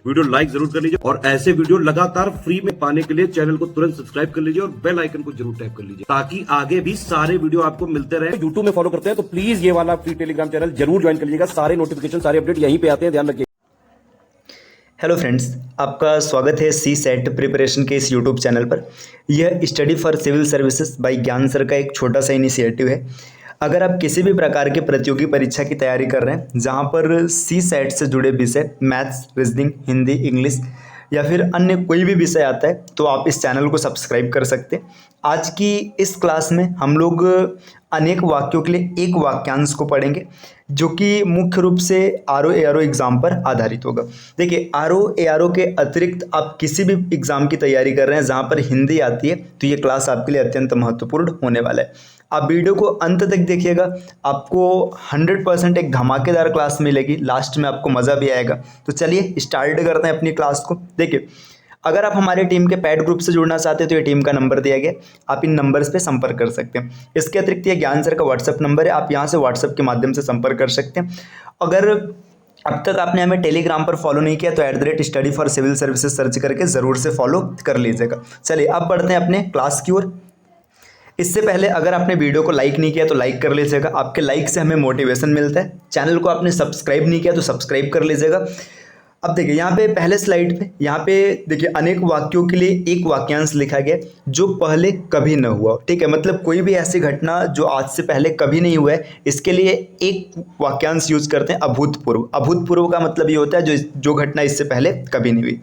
Video like जरूर कर लीजिए और ऐसे वीडियो लगातार फ्री में पाने के लिए चैनल को तुरंत सब्सक्राइब कर लीजिए और बेल आइकन को जरूर टैप कर लीजिए ताकि आगे भी सारे वीडियो आपको मिलते रहे। यूट्यूब में फॉलो करते हैं तो प्लीज ये वाला फ्री टेलीग्राम चैनल जरूर ज्वाइन कर लीजिएगा। सारे नोटिफिकेशन सारे अपडेट यहीं पे आते हैं, ध्यान रखिए। हेलो फ्रेंड्स, आपका स्वागत है सी सेट प्रिपरेशन के इस यूट्यूब चैनल पर। यह study for civil services by Gyan sir का एक छोटा सा इनिशिएटिव है। अगर आप किसी भी प्रकार के प्रतियोगी परीक्षा की तैयारी कर रहे हैं जहां पर सी सेट से जुड़े विषय मैथ्स, रीजनिंग, हिंदी, इंग्लिश या फिर अन्य कोई भी विषय आता है तो आप इस चैनल को सब्सक्राइब कर सकते हैं। आज की इस क्लास में हम लोग अनेक वाक्यों के लिए एक वाक्यांश को पढ़ेंगे जो कि मुख्य रूप से R O A R O exam पर आधारित होगा। देखिए, आर ओ ए आर ओ के अतिरिक्त आप किसी भी एग्ज़ाम की तैयारी कर रहे हैं जहां पर हिंदी आती है तो ये क्लास आपके लिए अत्यंत महत्वपूर्ण होने वाला है। आप वीडियो को अंत तक देखिएगा, आपको 100% एक धमाकेदार क्लास मिलेगी, लास्ट में आपको मज़ा भी आएगा। तो चलिए स्टार्ट करते हैं अपनी क्लास को। देखिए, अगर आप हमारे टीम के पैड ग्रुप से जुड़ना चाहते हैं तो ये टीम का नंबर दिया गया, आप इन नंबर्स पे संपर्क कर सकते हैं। इसके अतिरिक्त ये ज्ञान सर का व्हाट्सअप नंबर है, आप यहाँ से व्हाट्सअप के माध्यम से संपर्क कर सकते हैं। अगर अब तक आपने हमें टेलीग्राम पर फॉलो नहीं किया तो @study for civil services search करके ज़रूर से फॉलो कर लीजिएगा। चलिए अब बढ़ते हैं अपने क्लास की ओर। इससे पहले अगर आपने वीडियो को लाइक नहीं किया तो लाइक कर लीजिएगा, आपके लाइक से हमें मोटिवेशन मिलता है। चैनल को आपने सब्सक्राइब नहीं किया तो सब्सक्राइब कर लीजिएगा। अब देखिए, यहाँ पे पहले स्लाइड पे यहाँ पे देखिए अनेक वाक्यों के लिए एक वाक्यांश लिखा गया जो पहले कभी न हुआ। ठीक है, मतलब कोई भी ऐसी घटना जो आज से पहले कभी नहीं हुआ है, इसके लिए एक वाक्यांश यूज करते हैं अभूतपूर्व। अभूतपूर्व का मतलब ये होता है जो घटना इससे पहले कभी नहीं हुई,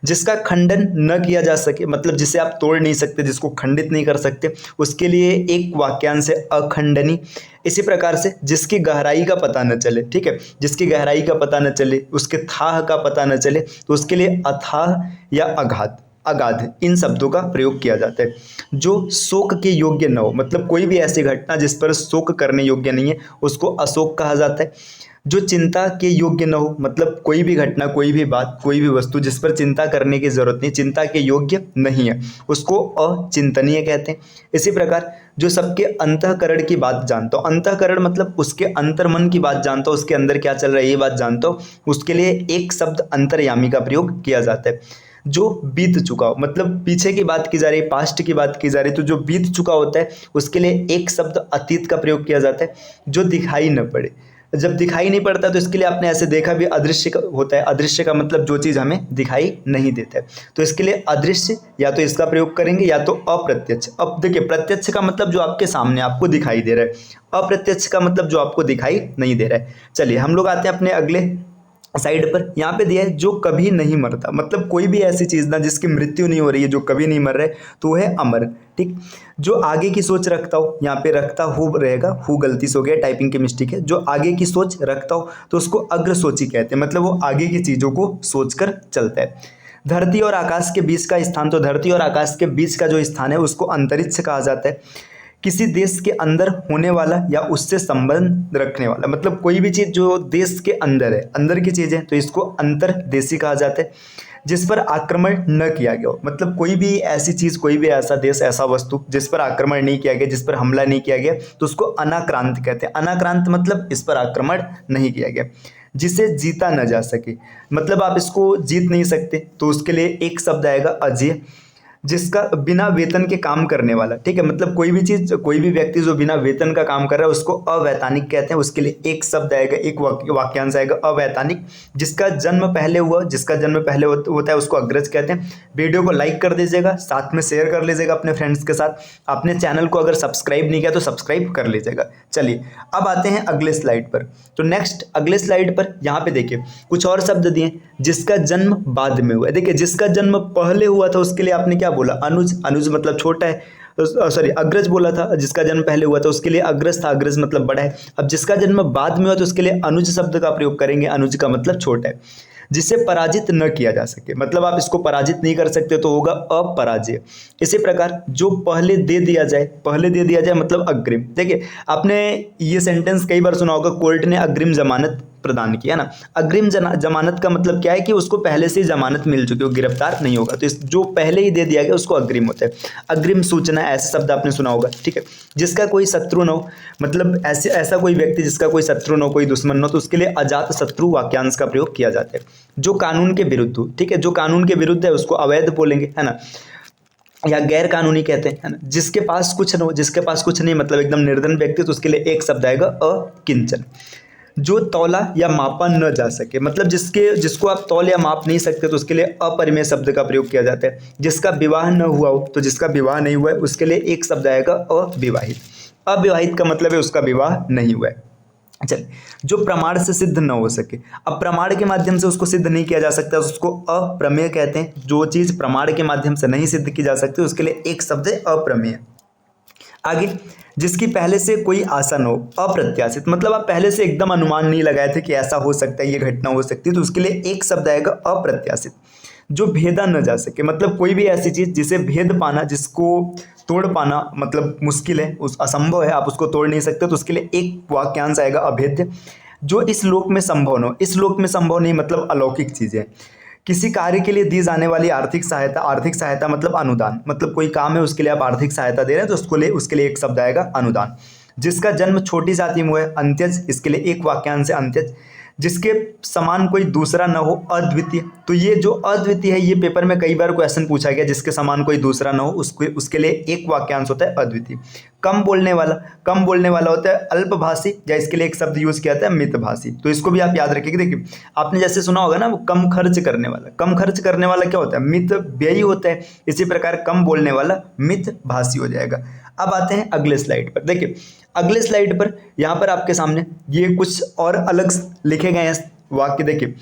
जिसका खंडन न किया जा सके, मतलब जिसे आप तोड़ नहीं सकते, जिसको खंडित नहीं कर सकते, उसके लिए एक वाक्यांश है अखंडनीय। इसी प्रकार से जिसकी गहराई का पता न चले, ठीक है, जिसकी गहराई का पता न चले, उसके थाह का पता न चले, तो उसके लिए अथाह या अगाध, अगाध इन शब्दों का प्रयोग किया जाता है। जो शोक के योग्य न हो, मतलब कोई भी ऐसी घटना जिस पर शोक करने योग्य नहीं है, उसको अशोक कहा जाता है। जो चिंता के योग्य न हो, मतलब कोई भी घटना, कोई भी बात, कोई भी वस्तु जिस पर चिंता करने की जरूरत नहीं, चिंता के योग्य नहीं है, उसको अचिंतनीय कहते हैं। इसी प्रकार जो सबके अंतःकरण की बात जानता हो, अंतःकरण मतलब उसके अंतर्मन की बात जानता हो, उसके अंदर क्या चल रहा है ये बात जानता हो, उसके लिए एक शब्द अंतर्यामी का प्रयोग किया जाता है। जो बीत चुका हो, मतलब पीछे की बात की जा रही है, पास्ट की बात की जा रही है, तो जो बीत चुका होता है उसके लिए एक शब्द अतीत का प्रयोग किया जाता है। जो दिखाई न पड़े, जब दिखाई नहीं पड़ता तो इसके लिए आपने ऐसे देखा भी अदृश्य होता है। अदृश्य का मतलब जो चीज़ हमें दिखाई नहीं देता है, तो इसके लिए अदृश्य या तो इसका प्रयोग करेंगे या तो अप्रत्यक्ष। अब देखिए, प्रत्यक्ष का मतलब जो आपके सामने आपको दिखाई दे रहा है, अप्रत्यक्ष का मतलब जो आपको दिखाई नहीं दे रहा है। चलिए हम लोग आते हैं अपने अगले साइड पर। यहाँ पे दिया है जो कभी नहीं मरता, मतलब कोई भी ऐसी चीज़ ना जिसकी मृत्यु नहीं हो रही है, जो कभी नहीं मर रहा है, तो वो है अमर। ठीक, जो आगे की सोच रखता हो, यहाँ पे रखता हु रहेगा, हु गलती से हो गया, टाइपिंग की मिस्टेक है। जो आगे की सोच रखता हो तो उसको अग्रसोची कहते हैं, मतलब वो आगे की चीज़ों को सोचकर चलता है। धरती और आकाश के बीच का स्थान, तो धरती और आकाश के बीच का जो स्थान है उसको अंतरिक्ष कहा जाता है। किसी देश के अंदर होने वाला या उससे संबंध रखने वाला, मतलब कोई भी चीज़ जो देश के अंदर है, अंदर की चीज़ है, तो इसको अंतर्देशी कहा जाता है। जिस पर आक्रमण न किया गया हो, मतलब कोई भी ऐसी चीज़, कोई भी ऐसा देश, ऐसा वस्तु जिस पर आक्रमण नहीं किया गया, जिस पर हमला नहीं किया गया, तो उसको अनाक्रांत कहते हैं। अनाक्रांत मतलब इस पर आक्रमण नहीं किया गया। जिसे जीता न जा सके, मतलब आप इसको जीत नहीं सकते, तो उसके लिए एक शब्द आएगा अजेय। जिसका बिना वेतन के काम करने वाला, ठीक है, मतलब कोई भी चीज़, कोई भी व्यक्ति जो बिना वेतन का काम कर रहा है उसको अवैतनिक कहते हैं। उसके लिए एक शब्द आएगा, एक वाक्यांश आएगा अवैतनिक। जिसका जन्म पहले हुआ, जिसका जन्म पहले होता है उसको अग्रज कहते हैं। वीडियो को लाइक कर दीजिएगा, साथ में शेयर कर लीजिएगा अपने फ्रेंड्स के साथ। अपने चैनल को अगर सब्सक्राइब नहीं किया तो सब्सक्राइब कर लीजिएगा। चलिए अब आते हैं अगले स्लाइड पर। तो नेक्स्ट अगले स्लाइड पर यहाँ पे देखिए कुछ और शब्द दिए, जिसका जन्म बाद में हुआ है। देखिए, जिसका जन्म पहले हुआ था उसके लिए आपने क्या बोला, अनुज। अनुज मतलब छोटा है, सॉरी अग्रज बोला था। जिसका जन्म पहले हुआ था उसके लिए अग्रज था, अग्रज मतलब बड़ा है। अब जिसका जन्म बाद में हुआ तो उसके लिए अनुज शब्द का प्रयोग करेंगे, अनुज का मतलब छोटा है। जिसे पराजित न किया जा सके, मतलब आप इसको पराजित नहीं कर सकते तो होगा अपराजय। इसी प्रकार जो पहले दे दिया जाए, पहले दे दिया जाए मतलब अग्रिम। देखिए, आपने ये सेंटेंस कई बार सुना होगा, कोर्ट ने अग्रिम जमानत प्रदान की, है ना। अग्रिम जमानत का मतलब क्या है कि उसको पहले से ही जमानत मिल चुकी है, वो गिरफ्तार नहीं होगा, तो इस जो पहले ही दे दिया गया उसको अग्रिम होता है। अग्रिम सूचना, ऐसा शब्द आपने सुना होगा, ठीक है। जिसका कोई शत्रु न हो, मतलब ऐसा कोई व्यक्ति जिसका कोई शत्रु न हो, कोई दुश्मन न हो, तो उसके लिए अजात शत्रु वाक्यांश का प्रयोग किया जाता है। जो कानून के विरुद्ध हो, ठीक है, जो कानून के विरुद्ध है उसको अवैध बोलेंगे, है ना, या गैर कानूनी कहते हैं, है ना। जिसके पास कुछ न हो, जिसके पास कुछ नहीं मतलब एकदम निर्धन व्यक्ति, तो उसके लिए एक शब्द आएगा अकिंचन। जो तौला या मापा न जा सके, मतलब जिसको आप तौल या माप नहीं सकते, तो उसके लिए अपरिमेय शब्द का प्रयोग किया जाता है। जिसका विवाह न हुआ हो, तो जिसका विवाह नहीं हुआ है उसके लिए एक शब्द आएगा अविवाहित। अविवाहित का मतलब है उसका विवाह नहीं हुआ है। चलिए, जो प्रमाण से सिद्ध न हो सके, अब प्रमाण के माध्यम से उसको सिद्ध नहीं किया जा सकता, उसको अप्रमेय कहते हैं। जो चीज प्रमाण के माध्यम से नहीं सिद्ध की जा सकती उसके लिए एक शब्द है अप्रमेय। आगे, जिसकी पहले से कोई आशा न हो, अप्रत्याशित, मतलब आप पहले से एकदम अनुमान नहीं लगाए थे कि ऐसा हो सकता है, ये घटना हो सकती है, तो उसके लिए एक शब्द आएगा अप्रत्याशित। जो भेदा न जा सके, मतलब कोई भी ऐसी चीज जिसे भेद पाना, जिसको तोड़ पाना मतलब मुश्किल है, उस असंभव है, आप उसको तोड़ नहीं सकते, तो उसके लिए एक वाक्यांश आएगा अभेद्य। जो इस लोक में संभव न हो, इस लोक में संभव नहीं मतलब अलौकिक चीजें। किसी कार्य के लिए दी जाने वाली आर्थिक सहायता मतलब अनुदान, मतलब कोई काम है उसके लिए आप आर्थिक सहायता दे रहे हैं, तो उसके लिए एक शब्द आएगा अनुदान। जिसका जन्म छोटी जाति में है, अंत्यज, इसके लिए एक वाक्यांश है अंत्यज। जिसके समान कोई दूसरा न हो, अद्वितीय, तो ये जो अद्वितीय है ये पेपर में कई बार क्वेश्चन पूछा गया, जिसके समान कोई दूसरा न हो उसके लिए एक वाक्यांश होता है अद्वितीय। कम बोलने वाला होता है अल्पभाषी, या इसके लिए एक शब्द यूज किया जाता है मितभाषी, तो इसको भी आप याद रखिए। देखिए, आपने जैसे सुना होगा ना, वो कम खर्च करने वाला क्या होता है, मित व्ययी होता है। इसी प्रकार कम बोलने वाला मितभाषी हो जाएगा। अब आते हैं अगले स्लाइड पर। देखिए, अगले स्लाइड पर यहाँ पर आपके सामने ये कुछ और अलग लिखे गए हैं वाक्य। देखिए,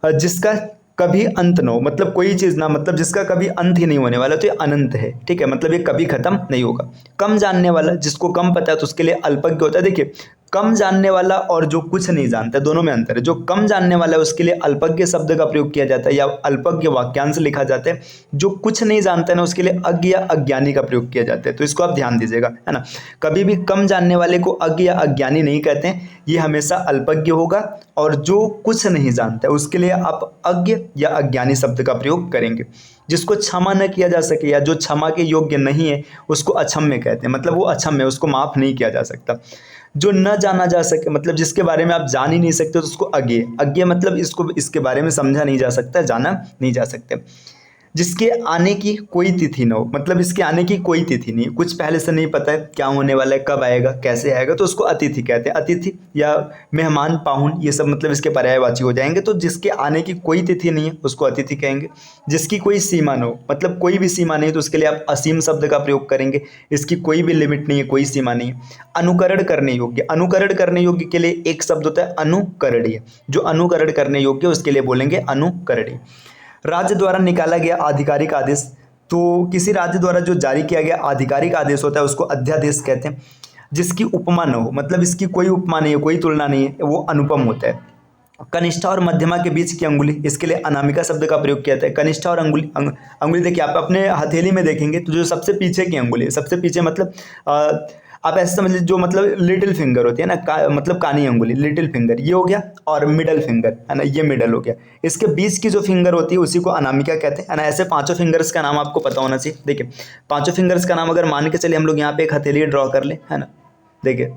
जिसका कभी अंत न हो, मतलब कोई चीज ना, मतलब जिसका कभी अंत ही नहीं होने वाला, तो ये अनंत है, ठीक है, मतलब ये कभी खत्म नहीं होगा। कम जानने वाला, जिसको कम पता है तो उसके लिए अल्पज्ञ होता है। देखिए, कम जानने वाला और जो कुछ नहीं जानता, दोनों में अंतर है। जो कम जानने वाला है उसके लिए अल्पज्ञ शब्द का प्रयोग किया जाता है, या अल्पज्ञ वाक्यांश लिखा जाता है। जो कुछ नहीं जानता है ना, उसके लिए अज्ञ या अज्ञानी का प्रयोग किया जाता है, तो इसको आप ध्यान दीजिएगा, है ना। कभी भी कम जानने वाले को अज्ञ या अज्ञानी नहीं कहते हैं, ये हमेशा अल्पज्ञ होगा। और जो कुछ नहीं जानता है उसके लिए आप अज्ञ या अज्ञानी शब्द का प्रयोग करेंगे। जिसको क्षमा न किया जा सके, या जो क्षमा के योग्य नहीं है, उसको अक्षम्य कहते हैं, मतलब वो अक्षम्य है, उसको माफ नहीं किया जा सकता। जो न जाना जा सके, मतलब जिसके बारे में आप जान ही नहीं सकते, तो उसको अज्ञेय मतलब इसके बारे में समझा नहीं जा सकता, जाना नहीं जा सकते। जिसके आने की कोई तिथि न हो, मतलब इसके आने की कोई तिथि नहीं, कुछ पहले से नहीं पता है क्या होने वाला है, कब आएगा, कैसे आएगा, तो उसको अतिथि कहते हैं। अतिथि या मेहमान, पाहुन, ये सब मतलब इसके पर्यायवाची हो जाएंगे। तो जिसके आने की कोई तिथि नहीं है उसको अतिथि कहेंगे। जिसकी कोई सीमा न हो, मतलब कोई भी सीमा नहीं, तो उसके लिए आप असीम शब्द का प्रयोग करेंगे। इसकी कोई भी लिमिट नहीं है, कोई सीमा नहीं है। अनुकरण करने योग्य के लिए एक शब्द होता है अनुकरणीय। जो अनुकरण करने योग्य उसके लिए बोलेंगे अनुकरणीय। राज्य द्वारा निकाला गया आधिकारिक आदेश, तो किसी राज्य द्वारा जो जारी किया गया आधिकारिक आदेश होता है उसको अध्यादेश कहते हैं। जिसकी उपमा न हो, मतलब इसकी कोई उपमा नहीं है, कोई तुलना नहीं है, वो अनुपम होता है। कनिष्ठा और मध्यमा के बीच की अंगुली, इसके लिए अनामिका शब्द का प्रयोग किया जाता है। कनिष्ठा और अंगुली देखिए, आप अपने हथेली में देखेंगे तो जो सबसे पीछे की अंगुली है, सबसे पीछे मतलब आप ऐसे समझ लीजिए, जो मतलब लिटिल फिंगर होती है ना, मतलब कानी अंगुली, लिटिल फिंगर ये हो गया, और मिडल फिंगर है ना, ये मिडल हो गया। इसके बीच की जो फिंगर होती है उसी को अनामिका कहते हैं, है ना। ऐसे पांचों फिंगर्स का नाम आपको पता होना चाहिए। देखिए, पांचों फिंगर्स का नाम अगर मान के चलिए हम लोग यहाँ पे एक हथेली ड्रॉ कर ले, है ना। देखिए,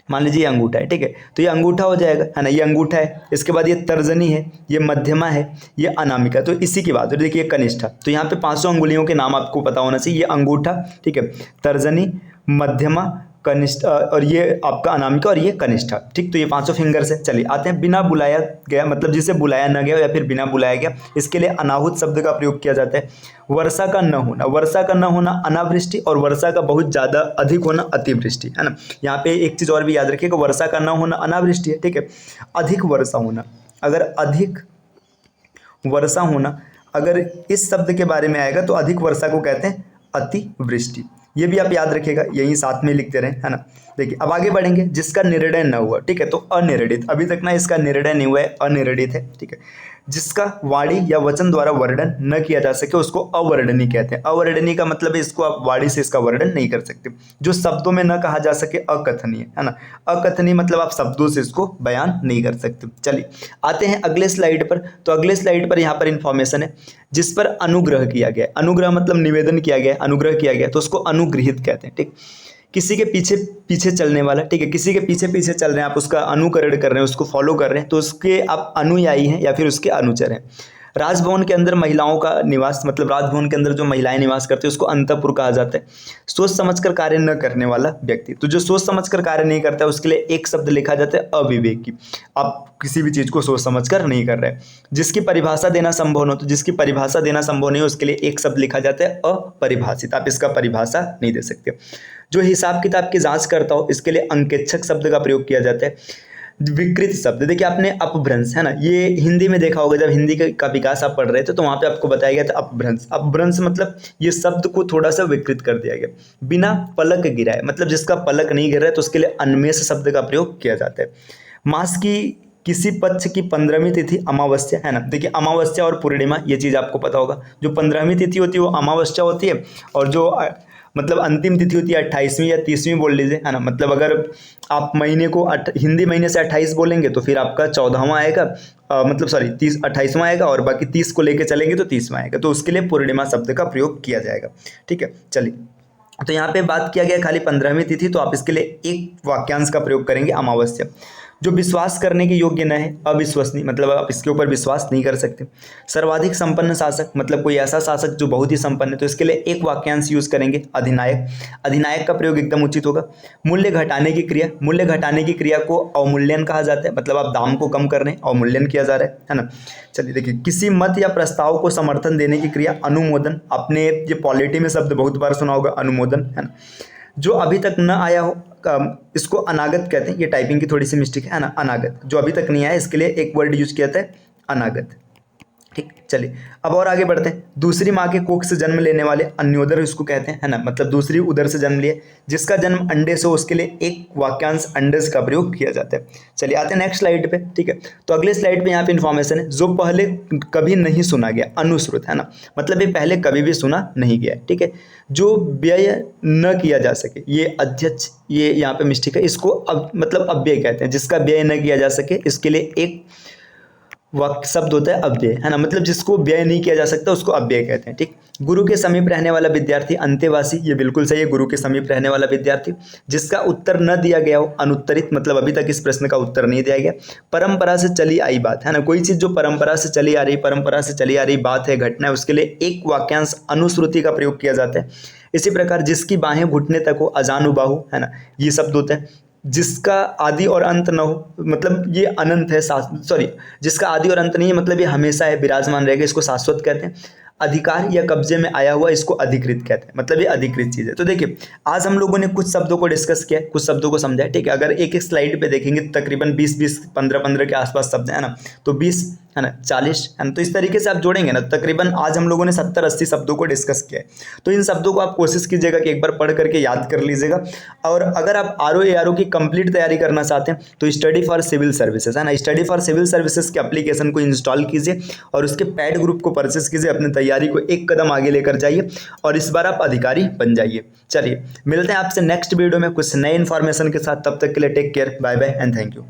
मान लीजिए ये अंगूठा है, ठीक है, तो ये अंगूठा हो जाएगा, है ना, ये अंगूठा है। इसके बाद ये तर्जनी है, ये मध्यमा है, ये अनामिका, तो इसी की बात हो रही है। देखिए, कनिष्ठा, तो यहाँ पे पांचों अंगुलियों के नाम आपको पता होना चाहिए। ये अंगूठा, ठीक है, तर्जनी, मध्यमा, कनिष्ठ, और ये आपका अनामिका, और ये कनिष्ठा, ठीक। तो ये पांचों फिंगर्स है। चलिए आते हैं बिना बुलाया गया, मतलब जिसे बुलाया न गया या फिर बिना बुलाया गया, इसके लिए अनाहुत शब्द का प्रयोग किया जाता है। वर्षा का न होना अनावृष्टि, और वर्षा का बहुत ज़्यादा अधिक होना अतिवृष्टि, है ना। यहाँ पे एक चीज़ और भी याद रखिए कि वर्षा का न होना अनावृष्टि है, ठीक है। अधिक वर्षा होना, अगर अधिक वर्षा होना अगर इस शब्द के बारे में आएगा तो अधिक वर्षा को कहते हैं अतिवृष्टि। ये भी आप याद रखिएगा, यही साथ में लिखते रहें, है ना। देखिए अब आगे बढ़ेंगे, जिसका निर्णय न हुआ, ठीक है, तो अनिर्णित, अभी तक ना इसका निर्णय नहीं हुआ है, अनिर्णित है, ठीक है। जिसका वाणी या वचन द्वारा वर्णन न किया जा सके उसको अवर्णनीय कहते हैं। अवर्णनीय का मतलब है इसको आप वाणी से इसका वर्णन नहीं कर सकते। जो शब्दों में न कहा जा सके अकथनीय, है ना। अकथनीय मतलब आप शब्दों से इसको बयान नहीं कर सकते। चलिए आते हैं अगले स्लाइड पर। तो अगले स्लाइड पर यहाँ पर इंफॉर्मेशन है जिस पर अनुग्रह किया गया है। अनुग्रह मतलब निवेदन किया गया, अनुग्रह किया गया, तो उसको अनुगृहित कहते हैं, ठीक। किसी के पीछे पीछे चलने वाला, ठीक है, किसी के पीछे पीछे चल रहे हैं आप, उसका अनुकरण कर रहे हैं, उसको फॉलो कर रहे हैं, तो उसके आप अनुयायी हैं या फिर उसके अनुचर हैं। राजभवन के अंदर महिलाओं का निवास, मतलब राजभवन के अंदर जो महिलाएं निवास करती है उसको अंतःपुर कहा जाता है। सोच समझकर कार्य न करने वाला व्यक्ति, तो जो सोच समझकर कार्य नहीं करता है उसके लिए एक शब्द लिखा जाता है अविवेकी। आप किसी भी चीज़ को सोच समझकर नहीं कर रहे हैं। जिसकी परिभाषा देना संभव हो, तो जिसकी परिभाषा देना संभव नहीं हो उसके लिए एक शब्द लिखा जाता है अपरिभाषित। आप इसका परिभाषा नहीं दे सकते। जो हिसाब किताब की जांच करता हो इसके लिए अंकेक्षक शब्द का प्रयोग किया जाता है। विकृत शब्द, देखिए आपने अपभ्रंश, है ना, ये हिंदी में देखा होगा, जब हिंदी का विकास आप पढ़ रहे थे तो वहाँ पे आपको बताया गया था अपभ्रंश। अपभ्रंश मतलब ये शब्द को थोड़ा सा विकृत कर दिया गया। बिना पलक गिराए, मतलब जिसका पलक नहीं गिर रहा है तो उसके लिए अन्मेष शब्द का प्रयोग किया जाता है। मास की किसी पक्ष की 15वीं तिथि अमावस्या, है ना। देखिए अमावस्या और पूर्णिमा ये चीज़ आपको पता होगा। जो 15वीं तिथि होती है वो अमावस्या होती है, और जो मतलब अंतिम तिथि होती है 28वीं या 30वीं बोल लीजिए, है ना। मतलब अगर आप महीने को हिंदी महीने से 28 बोलेंगे तो फिर आपका 14वां आएगा, मतलब सॉरी 28वां आएगा, और बाकी 30 को लेके चलेंगे तो 30वां आएगा, तो उसके लिए पूर्णिमा शब्द का प्रयोग किया जाएगा, ठीक है। चलिए तो यहाँ पे बात किया गया खाली 15वीं तिथि, तो आप इसके लिए एक वाक्यांश का प्रयोग करेंगे अमावस्या। जो विश्वास करने के योग्य न है, अविश्वसनीय, मतलब आप इसके ऊपर विश्वास नहीं कर सकते। सर्वाधिक संपन्न शासक, मतलब कोई ऐसा शासक जो बहुत ही संपन्न है, तो इसके लिए एक वाक्यांश यूज करेंगे अधिनायक। अधिनायक का प्रयोग एकदम उचित होगा। मूल्य घटाने की क्रिया, मूल्य घटाने की क्रिया को अवमूल्यन कहा जाता है, मतलब आप दाम को कम कर रहे हैं, अवमूल्यन किया जा रहा है ना। चलिए देखिए, किसी मत या प्रस्ताव को समर्थन देने की क्रिया अनुमोदन। आपने ये पॉलिटी में शब्द बहुत बार सुना होगा, अनुमोदन, है ना। जो अभी तक न आया हो इसको अनागत कहते हैं। ये टाइपिंग की थोड़ी सी मिस्टेक है ना, अनागत। जो अभी तक नहीं आया इसके लिए एक वर्ड यूज किया जाता है अनागत, ठीक। चलिए अब और आगे बढ़ते हैं। दूसरी माँ के कोख से जन्म लेने वाले अन्योदर इसको कहते हैं, है ना, मतलब दूसरी उदर से जन्म लिए। जिसका जन्म अंडे से हो उसके लिए एक वाक्यांश अंडस का प्रयोग किया जाता है। चलिए आते हैं नेक्स्ट स्लाइड पे, ठीक है। तो अगले स्लाइड पे यहाँ पे इन्फॉर्मेशन है जो पहले कभी नहीं सुना गया, अनुश्रुत, है ना, मतलब ये पहले कभी भी सुना नहीं गया, ठीक है। जो व्यय न किया जा सके, ये अध्यक्ष, ये यहाँ पे मिस्टेक है, इसको मतलब अव्यय कहते हैं। जिसका व्यय न किया जा सके इसके लिए एक वाक्य शब्द होता है अव्यय, है ना, मतलब जिसको व्यय नहीं किया जा सकता उसको अव्यय कहते हैं, ठीक। गुरु के समीप रहने वाला विद्यार्थी अंतेवासी, ये बिल्कुल सही है, गुरु के समीप रहने वाला विद्यार्थी। जिसका उत्तर न दिया गया हो, अनुत्तरित, मतलब अभी तक इस प्रश्न का उत्तर नहीं दिया गया। परंपरा से चली आई बात, है ना, कोई चीज जो परंपरा से चली आ रही, परंपरा से चली आ रही बात है, घटना है, उसके लिए एक वाक्यांश अनुश्रुति का प्रयोग किया जाता है। इसी प्रकार जिसकी बाहें घुटने तक हो, अजानुबाहु, है ना, ये शब्द होता है। जिसका आदि और अंत न हो, मतलब ये अनंत है, सॉरी, जिसका आदि और अंत नहीं है, मतलब ये हमेशा है, विराजमान रहेगा, इसको शाश्वत कहते हैं। अधिकार या कब्जे में आया हुआ इसको अधिकृत कहते हैं, मतलब ये अधिकृत चीज़ है। तो देखिए आज हम लोगों ने कुछ शब्दों को डिस्कस किया, कुछ शब्दों को समझा, ठीक है। अगर एक एक स्लाइड पे देखेंगे तो तकरीबन 20-20, 15-15 के आसपास शब्द है ना, तो 20 है ना, 40 है ना, तो इस तरीके से आप जोड़ेंगे ना, तकरीबन आज हम लोगों ने 70-80 शब्दों को डिस्कस किया है। तो इन शब्दों को आप कोशिश कीजिएगा कि एक बार पढ़ करके याद कर लीजिएगा। और अगर आप RO की कंप्लीट तैयारी करना चाहते हैं तो स्टडी फॉर सिविल सर्विसेज, है ना, स्टडी फॉर सिविल सर्विसेज के एप्लीकेशन को इंस्टॉल कीजिए और उसके पैड ग्रुप को परचेस कीजिए। अपनी तैयारी को एक कदम आगे लेकर जाइए और इस बार आप अधिकारी बन जाइए। चलिए मिलते हैं आपसे नेक्स्ट वीडियो में कुछ नए इन्फॉर्मेशन के साथ, तब तक के लिए take care, bye bye and thank you.